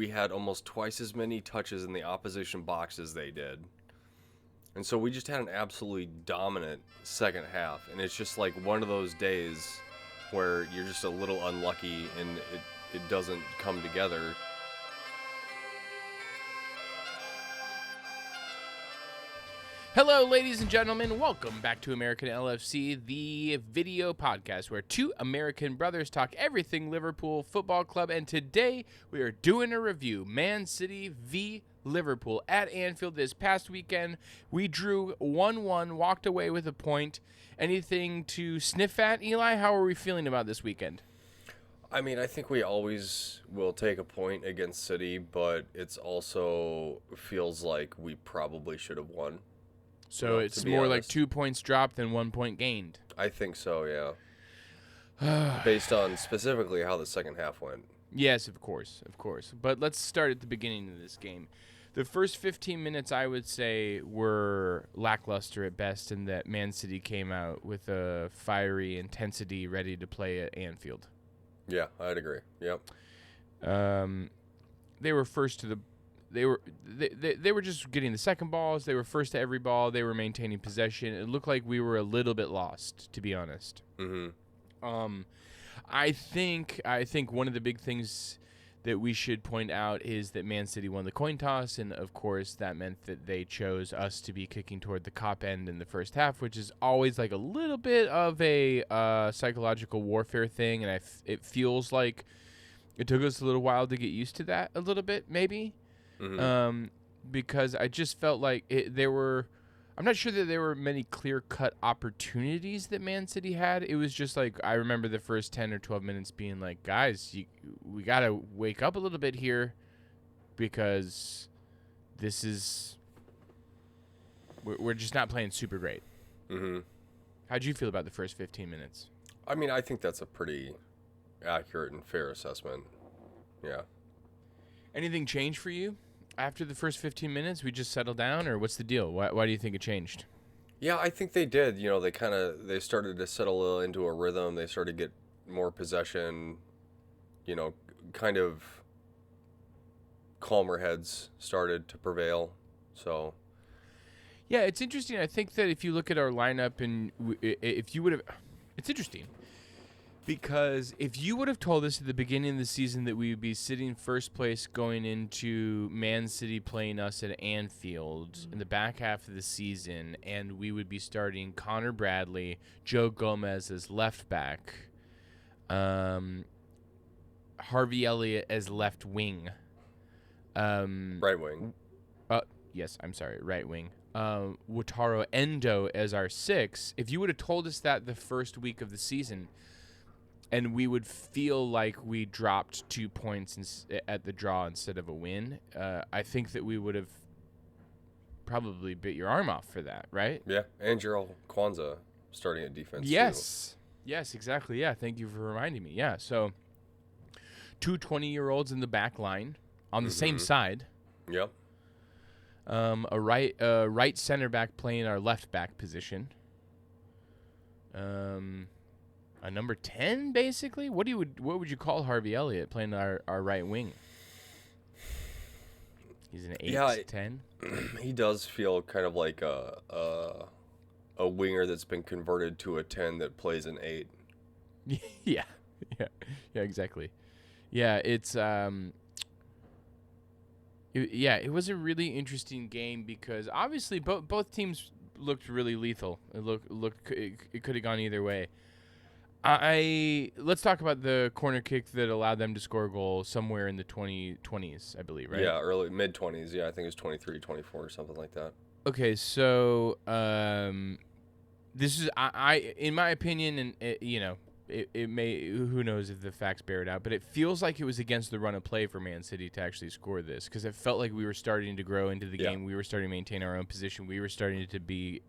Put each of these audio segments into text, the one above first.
we had almost twice as many touches in the opposition box as they did. And so we just had an absolutely dominant second half. And it's just like one of those days where you're just a little unlucky and it doesn't come together. Hello, ladies and gentlemen. Welcome back to American LFC, the video podcast where two American brothers talk everything Liverpool Football Club. And today we are doing a review. Man City v. Liverpool at Anfield this past weekend. We drew 1-1, walked away with a point. Anything to sniff at, Eli? How are we feeling about this weekend? I mean, I think we always will take a point against City, but it's also feels like we probably should have won. So it's more like 2 points dropped than 1 point gained. I think so, yeah. Based on specifically how the second half went. Yes, of course. But let's start at the beginning of this game. The first 15 minutes, I would say, were lackluster at best in that Man City came out with a fiery intensity ready to play at Anfield. Yeah, I'd agree. Yep. They were first to the... They were just getting the second balls. They were first to every ball. They were maintaining possession. It looked like we were a little bit lost, to be honest. Mm-hmm. I think one of the big things that we should point out is that Man City won the coin toss, and of course that meant that they chose us to be kicking toward the cop end in the first half, which is always like a little bit of a psychological warfare thing, and it feels like it took us a little while to get used to that a little bit, maybe. Mm-hmm. Because I just felt like I'm not sure that there were many clear-cut opportunities that Man City had. It was just like, I remember the first 10 or 12 minutes being like, guys, we got to wake up a little bit here because we're just not playing super great. Mm-hmm. How'd you feel about the first 15 minutes? I mean, I think that's a pretty accurate and fair assessment. Yeah. Anything change for you? After the first 15 minutes, we just settled down, or what's the deal? Why do you think it changed? Yeah, I think they did. You know, they started to settle into a rhythm. They started to get more possession. You know, kind of calmer heads started to prevail. So, yeah, it's interesting. I think that if you look at our lineup and if you would have, it's interesting. Because if you would have told us at the beginning of the season that we would be sitting first place going into Man City playing us at Anfield in the back half of the season, and we would be starting Connor Bradley, Joe Gomez as left back, Harvey Elliott as left wing. Right wing. Yes, I'm sorry, right wing. Wataru Endo as our 6. If you would have told us that the first week of the season, and we would feel like we dropped 2 points at the draw instead of a win, I think that we would have probably bit your arm off for that, right? Yeah, and Gerald Kwanzaa starting at defense. Yes. Too. Yes, exactly. Yeah, thank you for reminding me. Yeah, so 2 20-year-olds in the back line on the same side. Yep. A right center back playing our left back position. A number 10, basically. What would you call Harvey Elliott playing our right wing? He's an 8-10. He does feel kind of like a winger that's been converted to a 10 that plays an 8. Yeah, exactly. Yeah, it's it was a really interesting game because obviously both teams looked really lethal. It could have gone either way. Let's talk about the corner kick that allowed them to score a goal somewhere in the 2020s, I believe, right? Yeah, early mid-20s. Yeah, I think it was 23, 24 or something like that. Okay, so this is I in my opinion, and it may, who knows if the facts bear it out, but it feels like it was against the run of play for Man City to actually score this because it felt like we were starting to grow into the game. We were starting to maintain our own position. We were starting to be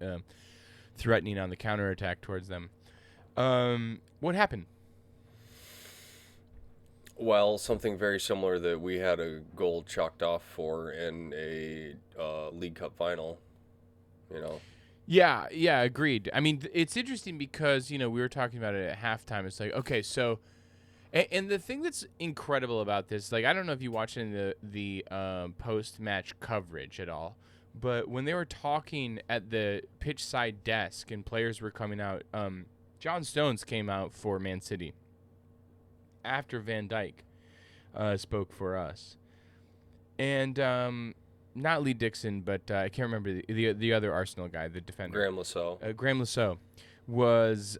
threatening on the counterattack towards them. What happened? Well, something very similar that we had a goal chalked off for in a League Cup final, Yeah, agreed. I mean, it's interesting because, we were talking about it at halftime. It's like, okay, so And the thing that's incredible about this, like, I don't know if you watched the post-match coverage at all, but when they were talking at the pitch side desk and players were coming out, John Stones came out for Man City after Van Dijk spoke for us. And not Lee Dixon, but I can't remember the other Arsenal guy, the defender. Graham Lasso. Graham Lasso was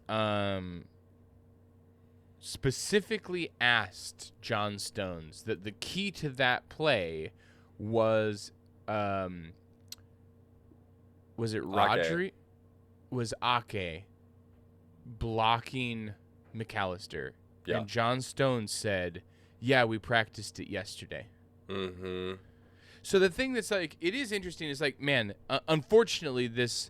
specifically asked John Stones that the key to that play was it Rodri? Was Ake blocking McAllister? Yeah. And John Stones said, "Yeah, we practiced it yesterday." Mm-hmm. So the thing that's like, it is interesting is like, man, unfortunately, this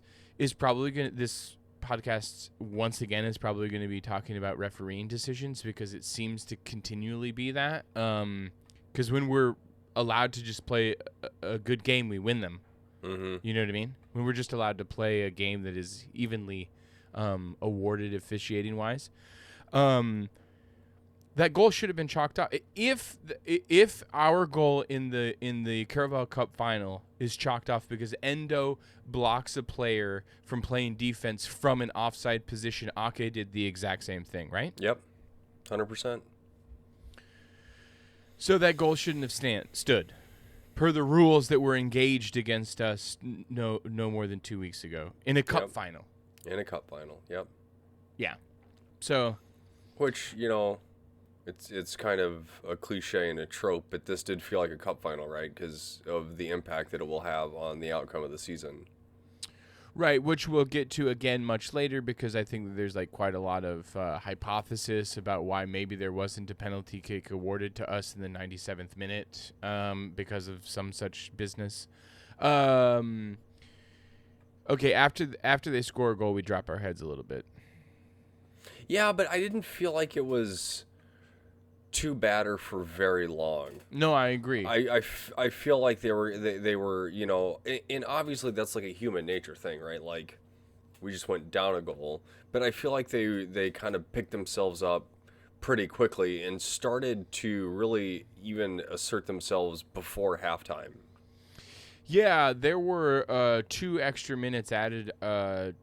podcast once again is probably going to be talking about refereeing decisions because it seems to continually be that. Because when we're allowed to just play a good game, we win them. Mm-hmm. You know what I mean? When we're just allowed to play a game that is evenly awarded officiating wise. That goal should have been chalked up. If our goal in the Carabao Cup final is chalked off because Endo blocks a player from playing defense from an offside position, Ake did the exact same thing, right? Yep, 100%. So that goal shouldn't have stood, per the rules that were engaged against us no more than 2 weeks ago in a cup final. In a cup final, yep. Yeah. So, which it's kind of a cliche and a trope, but this did feel like a cup final, right? Because of the impact that it will have on the outcome of the season. Right, which we'll get to again much later because I think that there's like quite a lot of hypothesis about why maybe there wasn't a penalty kick awarded to us in the 97th minute because of some such business. Okay, after they score a goal, we drop our heads a little bit. Yeah, but I didn't feel like it was too bad or for very long. No, I agree. I feel like they were and obviously that's like a human nature thing, right? Like we just went down a goal, but I feel like they kind of picked themselves up pretty quickly and started to really even assert themselves before halftime. Yeah, there were 2 extra minutes added at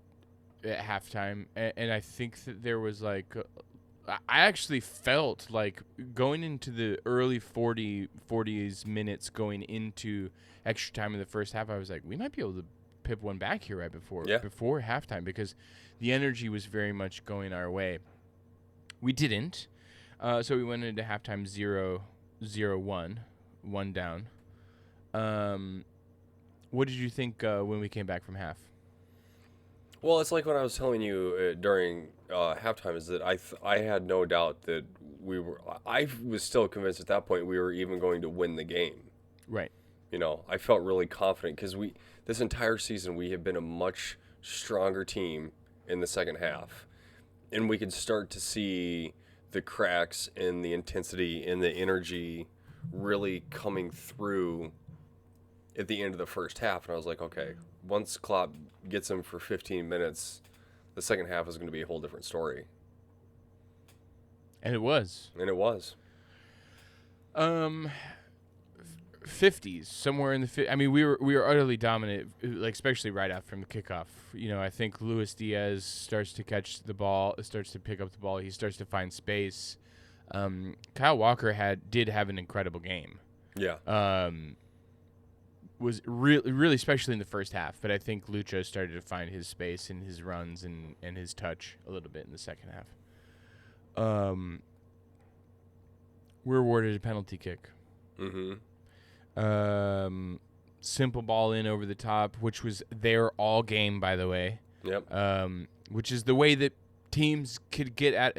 halftime, and I think that there was like I actually felt like going into the early 40s minutes going into extra time in the first half, I was like, we might be able to pip one back here right before halftime because the energy was very much going our way. We didn't. So we went into halftime 0-1, 1 down. What did you think when we came back from half? Well, it's like when I was telling you during halftime is that I had no doubt that I was still convinced at that point we were even going to win the game. Right. I felt really confident because this entire season we have been a much stronger team in the second half. And we could start to see the cracks in the intensity and the energy really coming through at the end of the first half. And I was like, okay, once Klopp gets him for 15 minutes, the second half is going to be a whole different story. And it was. 50s, somewhere in the I mean, we were utterly dominant, like especially right after from the kickoff. I think Luis Diaz starts to catch the ball, starts to pick up the ball. He starts to find space. Kyle Walker did have an incredible game. Yeah. Was really especially in the first half, but I think Lucho started to find his space and his runs and his touch a little bit in the second half. We're awarded a penalty kick. Mm-hmm. Simple ball in over the top, which was their all game, by the way. Yep. Which is the way that teams could get at.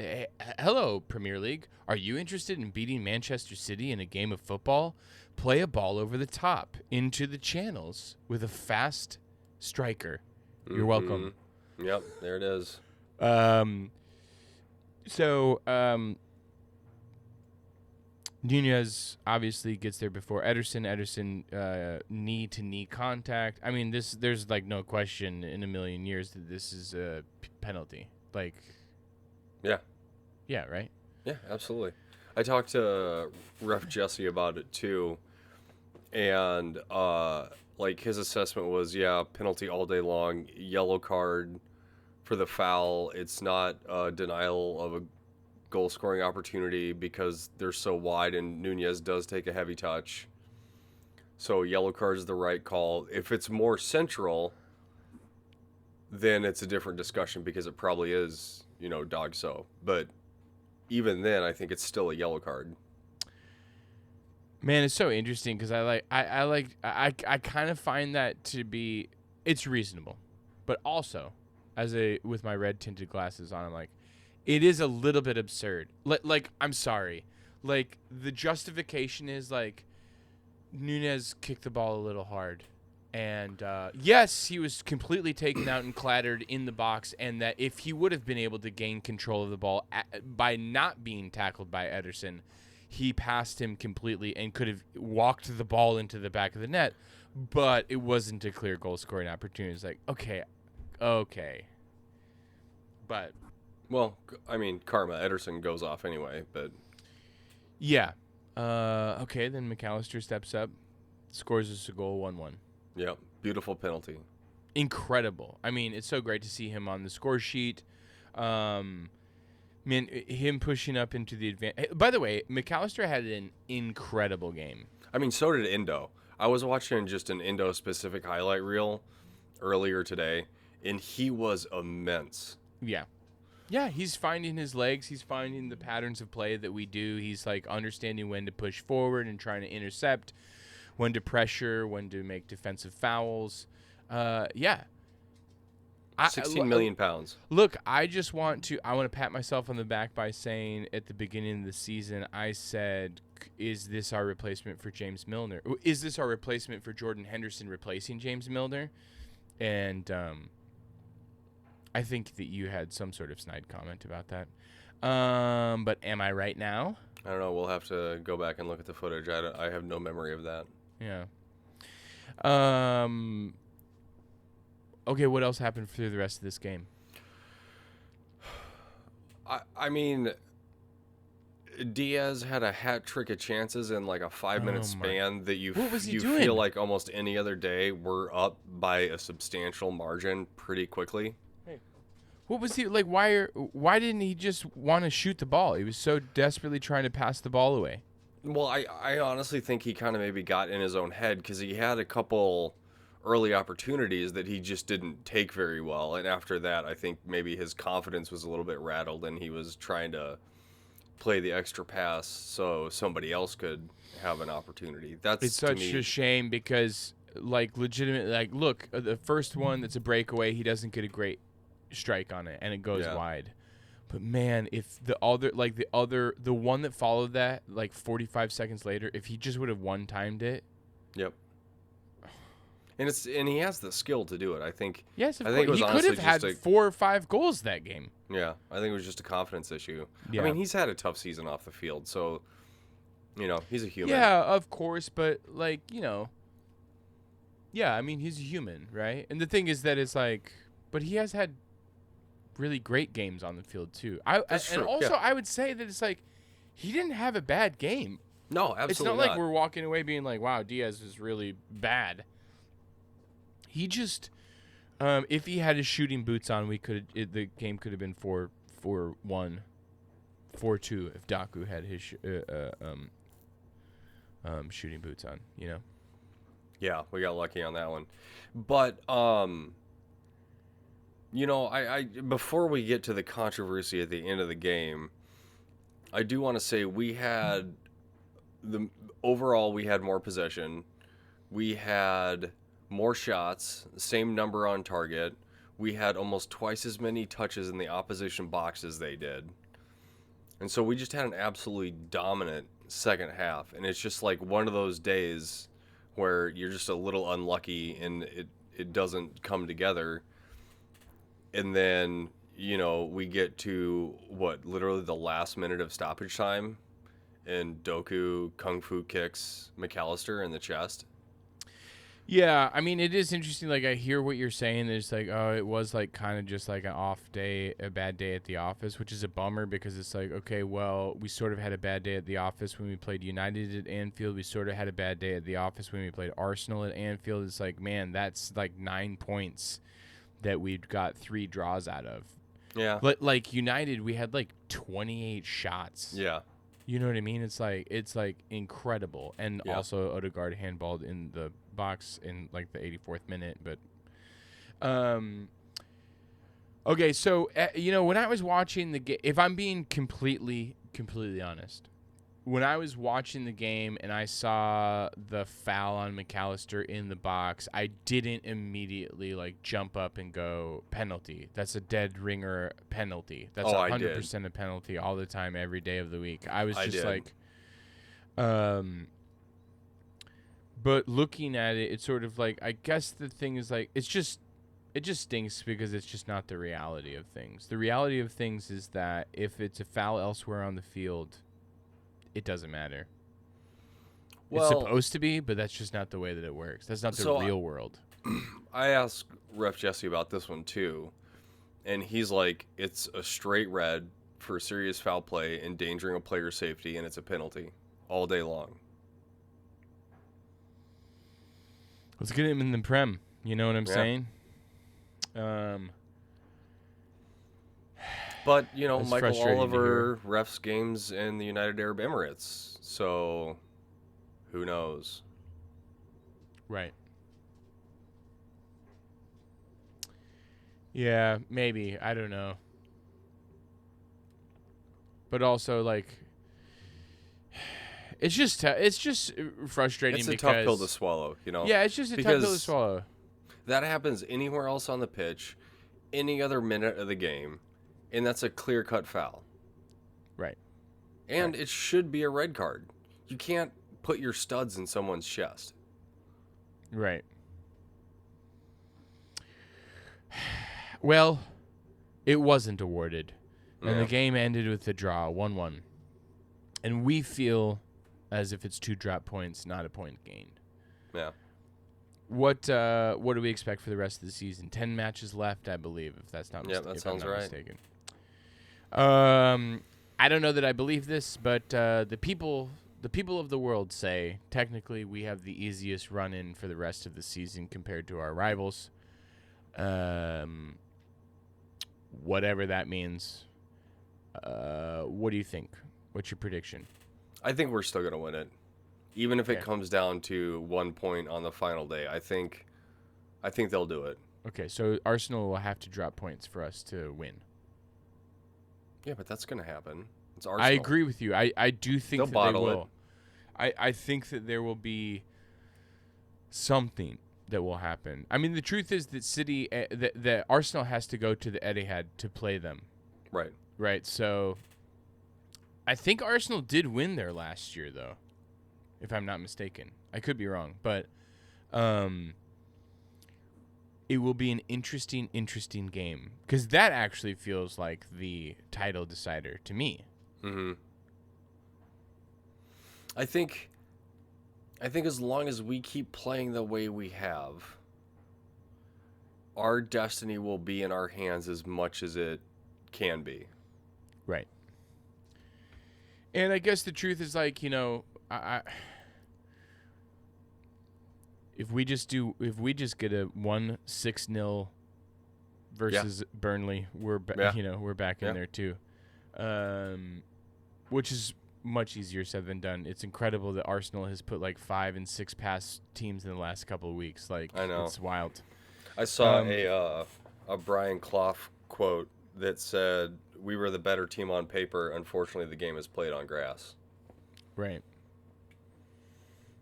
Hello, Premier League. Are you interested in beating Manchester City in a game of football? Play a ball over the top into the channels with a fast striker. You're welcome. Yep, there it is. Nunez obviously gets there before Ederson. Knee-to-knee contact. I mean, there's like no question in a million years that this is a penalty. Like, yeah, right? Yeah, absolutely. I talked to Ref Jesse about it too, and like his assessment was, yeah, penalty all day long, yellow card for the foul. It's not a denial of a goal scoring opportunity because they're so wide, and Nunez does take a heavy touch. So yellow card is the right call. If it's more central, then it's a different discussion because it probably is, dog so. But even then, I think it's still a yellow card. Man, it's so interesting because I kind of find that to be, it's reasonable, but also with my red tinted glasses on, I'm like, it is a little bit absurd. Like I'm sorry, like the justification is like Nunez kicked the ball a little hard, and yes, he was completely taken out and clattered in the box, and that if he would have been able to gain control of the ball by not being tackled by Ederson, he passed him completely and could have walked the ball into the back of the net, but it wasn't a clear goal scoring opportunity. It's like, okay. But, Well, I mean, karma. Ederson goes off anyway, but yeah. Okay, then McAllister steps up, scores us a goal, 1-1. yeah, beautiful penalty. Incredible. I mean, it's so great to see him on the score sheet. Man, him pushing up into the advance. By the way, McAllister had an incredible game. I mean, so did Indo. I was watching just an Indo-specific highlight reel earlier today, and he was immense. Yeah. Yeah, he's finding his legs. He's finding the patterns of play that we do. He's, like, understanding when to push forward and trying to intercept, when to pressure, when to make defensive fouls. Yeah. 16 million pounds. Look, I want to pat myself on the back by saying at the beginning of the season, I said, is this our replacement for James Milner? Is this our replacement for Jordan Henderson replacing James Milner? And I think that you had some sort of snide comment about that. But am I right now? I don't know. We'll have to go back and look at the footage. I have no memory of that. Yeah. Okay, what else happened through the rest of this game? I mean, Diaz had a hat trick of chances in like a 5-minute span that What was he you doing? feel like almost any other day we're up by a substantial margin pretty quickly. What was he like? Why didn't he just want to shoot the ball? He was so desperately trying to pass the ball away. Well, I honestly think he kind of maybe got in his own head because he had a couple early opportunities that he just didn't take very well. And after that, I think maybe his confidence was a little bit rattled and he was trying to play the extra pass so somebody else could have an opportunity. It's such a shame because, like, legitimately, like, look, the first one that's a breakaway, he doesn't get a great strike on it and it goes wide. But man, if the one that followed that, like 45 seconds later, if he just would have one-timed it. Yep. And he has the skill to do it. I think. Yes, of I think course. it was He could have had just 4 or 5 goals that game. Yeah, I think it was just a confidence issue. Yeah. I mean, he's had a tough season off the field, so he's a human. Yeah, of course, but like, yeah, I mean, he's a human, right? And the thing is that it's like, but he has had really great games on the field too. That's and true, also yeah. I would say that it's like he didn't have a bad game. No, absolutely It's not like we're walking away being like, wow, Diaz is really bad. He just, if he had his shooting boots on, the game could have been 4-1, 4-2 if Daku had his shooting boots on. Yeah, we got lucky on that one. But I before we get to the controversy at the end of the game, I do want to say we had we had more possession. We had more shots, same number on target. We had almost twice as many touches in the opposition box as they did. And so we just had an absolutely dominant second half. And it's just like one of those days where you're just a little unlucky and it doesn't come together. And then, we get to literally the last minute of stoppage time, and Doku kung fu kicks McAllister in the chest. Yeah, I mean, it is interesting. Like, I hear what you're saying. It's like, oh, it was like kind of just like an off day, a bad day at the office, which is a bummer because it's like, okay, well, we sort of had a bad day at the office when we played United at Anfield. We sort of had a bad day at the office when we played Arsenal at Anfield. It's like, man, that's like 9 points that we've got 3 draws out of. Yeah. But like United, we had like 28 shots. Yeah. You know what I mean? It's like incredible. And Yeah. also Odegaard handballed in the box in like the 84th minute. But okay, so when I was watching the game, if I'm being completely honest, when I was watching the game and I saw the foul on McAllister in the box, I didn't immediately like jump up and go penalty. That's a dead ringer penalty. That's 100% a penalty all the time, every day of the week. I was just like, but looking at it, it's sort of like, I guess the thing is like, it just stinks because it's just not the reality of things. The reality of things is that if it's a foul elsewhere on the field, it doesn't matter. Well, it's supposed to be, but that's just not the way that it works. That's not the real world. I asked Ref Jesse about this one too, and he's like, it's a straight red for serious foul play, endangering a player's safety, and it's a penalty all day long. Let's get him in the Prem. You know what I'm saying? But, Michael Oliver refs games in the United Arab Emirates, so who knows? Right. Yeah, maybe. I don't know. But also, like, it's just frustrating. It's a tough pill to swallow, Yeah, it's just a tough pill to swallow. That happens anywhere else on the pitch, any other minute of the game, and that's a clear-cut foul. Right. And it should be a red card. You can't put your studs in someone's chest. Right. Well, it wasn't awarded. And the game ended with a draw, 1-1. And we feel as if it's 2 drop points, not a point gained. Yeah. What do we expect for the rest of the season? 10 matches left, I believe, if that's not mistaken. Yeah, that sounds right. Mistaken. I don't know that I believe this, but the people of the world say technically we have the easiest run-in for the rest of the season compared to our rivals. Whatever that means. What do you think? What's your prediction? I think we're still going to win it. Even if it comes down to 1 point on the final day, I think they'll do it. Okay, so Arsenal will have to drop points for us to win. Yeah, but that's going to happen. It's Arsenal. I agree with you. I do think they will. I think that there will be something that will happen. I mean, the truth is that that Arsenal has to go to the Etihad to play them. Right. Right. So I think Arsenal did win there last year, though, if I'm not mistaken. I could be wrong, but it will be an interesting game because that actually feels like the title decider to me. Mm-hmm. I think as long as we keep playing the way we have, our destiny will be in our hands as much as it can be. Right. And I guess the truth is, like, if we just get a 1-6-0 versus Burnley, we're back in there too. Which is much easier said than done. It's incredible that Arsenal has put like 5 and 6 past teams in the last couple of weeks. Like, I know. It's wild. I saw a Brian Clough quote that said, "We were the better team on paper. Unfortunately, the game is played on grass." Right.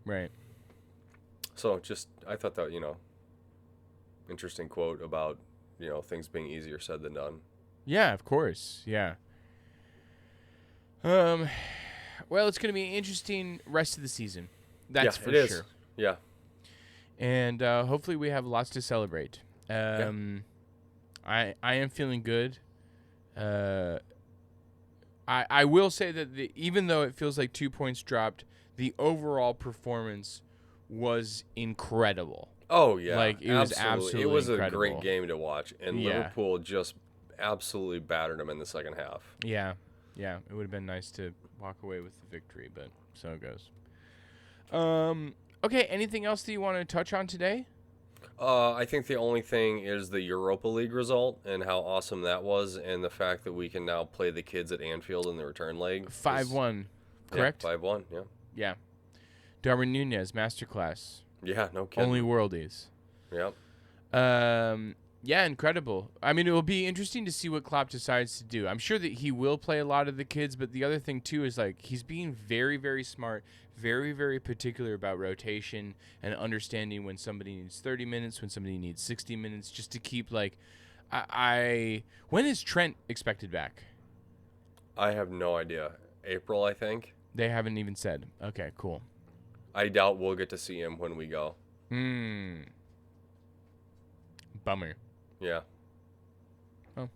Right. So I thought that, interesting quote about, things being easier said than done. Yeah, of course. Yeah. Well, it's going to be an interesting rest of the season. That's for sure. Yeah. And hopefully we have lots to celebrate. I am feeling good. I will say that even though it feels like 2 points dropped, the overall performance was incredible. Oh yeah, Like, it was absolutely it was incredible. a great game to watch, and Yeah. Liverpool just absolutely battered them in the second half. Yeah. Yeah. It would have been nice to walk away with the victory, but so it goes. Okay, anything else that you want to touch on today? I think the only thing is the Europa League result and how awesome that was, and the fact that we can now play the kids at Anfield in the return leg. 5-1, correct? Yeah, 5-1, yeah. Yeah. Darwin Nunez, masterclass. Yeah, no kidding. Only worldies. Yep. Yeah, incredible. I mean, it will be interesting to see what Klopp decides to do. I'm sure that he will play a lot of the kids, but the other thing, too, is, like, he's being very, very smart, very, very particular about rotation and understanding when somebody needs 30 minutes, when somebody needs 60 minutes, just to keep, like, when is Trent expected back? I have no idea. April, I think. They haven't even said. Okay, cool. I doubt we'll get to see him when we go. Bummer. Yeah. Oh.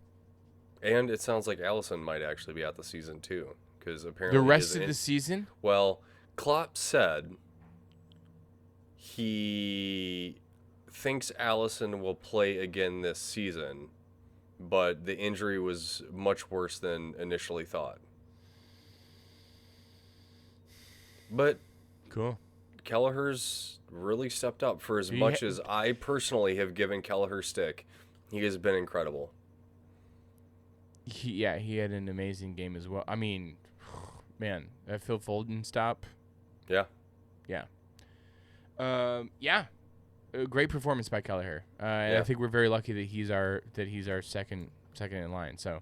And it sounds like Allison might actually be out the season too, because apparently The rest of the season? Well, Klopp said he thinks Allison will play again this season, but the injury was much worse than initially thought. But Cool. Kelleher's really stepped up for as much as I personally have given Kelleher stick. He has been incredible. He had an amazing game as well. I mean, man, that Phil Foden stop. Yeah. Yeah. A great performance by Kelleher. And Yeah. I think we're very lucky that he's our second in line. So,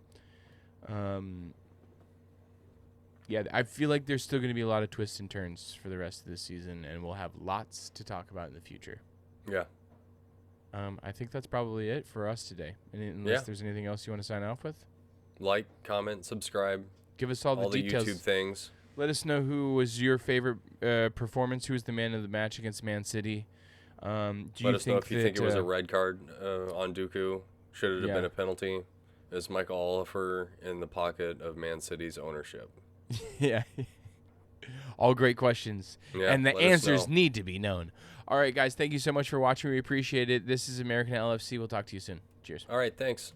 yeah, I feel like there's still going to be a lot of twists and turns for the rest of the season, and we'll have lots to talk about in the future. Yeah. I think that's probably it for us today. Unless there's anything else you want to sign off with. Like, comment, subscribe. Give us all the details. YouTube things. Let us know who was your favorite performance. Who was the man of the match against Man City? Let us know if you think it was a red card on Dooku. Should it have been a penalty? Is Michael Oliver in the pocket of Man City's ownership? Yeah. All great questions. Yeah, and the let us answers know. need to be known. All right, guys. Thank you so much for watching. We appreciate it. This is American LFC. We'll talk to you soon. Cheers. All right, thanks.